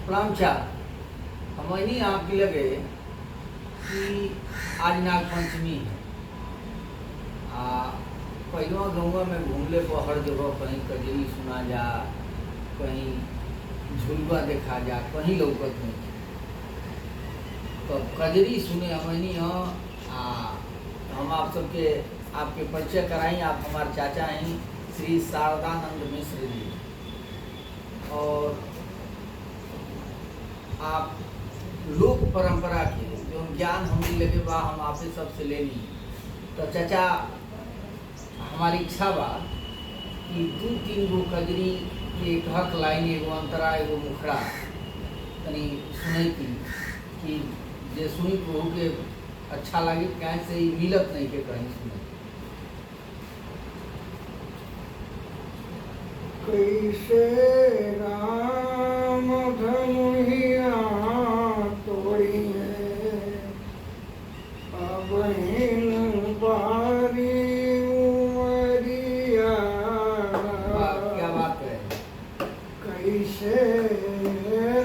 प्रणाम। हमनी आपके लगे कि आज नाग पंचमी है। पहिलवा गौवा में घूमले पर हर जगह कहीं कजरी सुना जा, कहीं झुलवा देखा जा, कहीं लौकत नहीं। तो कजरी सुने हमनी हम आप सबके आपके परिचय कराई। आप हमारे चाचा हैं श्री शारदानंद मिश्र जी, और आप लोक परंपरा के जो ज्ञान हमने लगे बा हम आपसे सबसे लेनी। तो चाचा हमारी इच्छा बा कि 2-3 गो कजरी के हक लाइन, एगो अंतरा, एगो मुखड़ा तनी सुने की कि जे सुनी को के अच्छा लगे, कहीं से ही मिलत नहीं के कहीं सुने। कैसे राम धनुहिया तोड़ी है, अब इन बारी उमरिया। क्या बात है। कैसे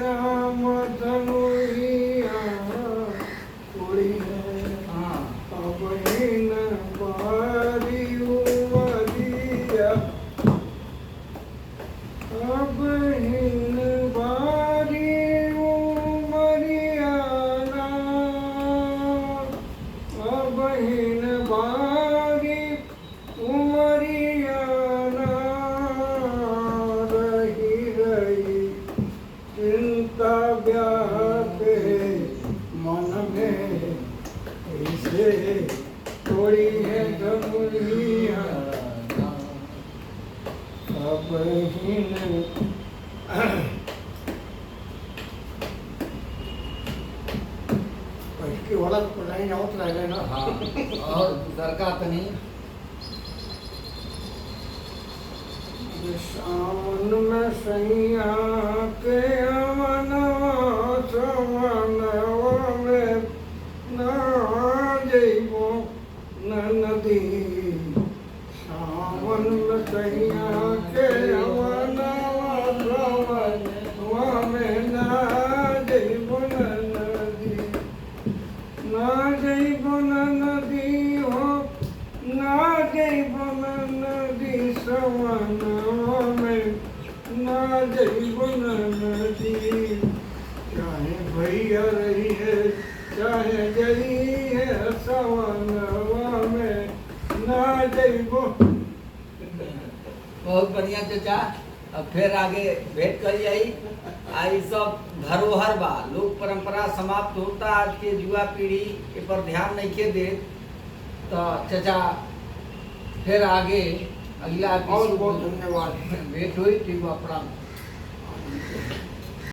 राम धनुहिया तोड़ी है, अब इन बारी उमरिया। अब इन बारी उमरियाना, अब इन बारी उमरियाना। रही रही चिंता व्यापे मन में, ऐसे तोड़ी है धनुहिया अब इन। इसकी वाला लाइन आउट लगे ना। हाँ, और दूसरा तनी सावन में सैया के अवनवा सवनवा में ना जइबो नदी। सावन में सैया के अवनवा सवनवा में ना जइबो नदी। ना जइबो नदी हो, ना जइबो नदी सवनवा में ना जइबो नदी। चाहे भैया रही है, चाहे जई है सवनवा में ना जइबो। बहुत बढ़िया चाचा। अब फिर आगे भेंट कर जाई। आई सब धरोहर बा, लोक परंपरा समाप्त होता। आज के युवा पीढ़ी के पर ध्यान नहीं के दे। तो चाचा फिर आगे अगला बहुत बहुत धन्यवाद। भेंट हुई। ठीक बा, प्रणाम।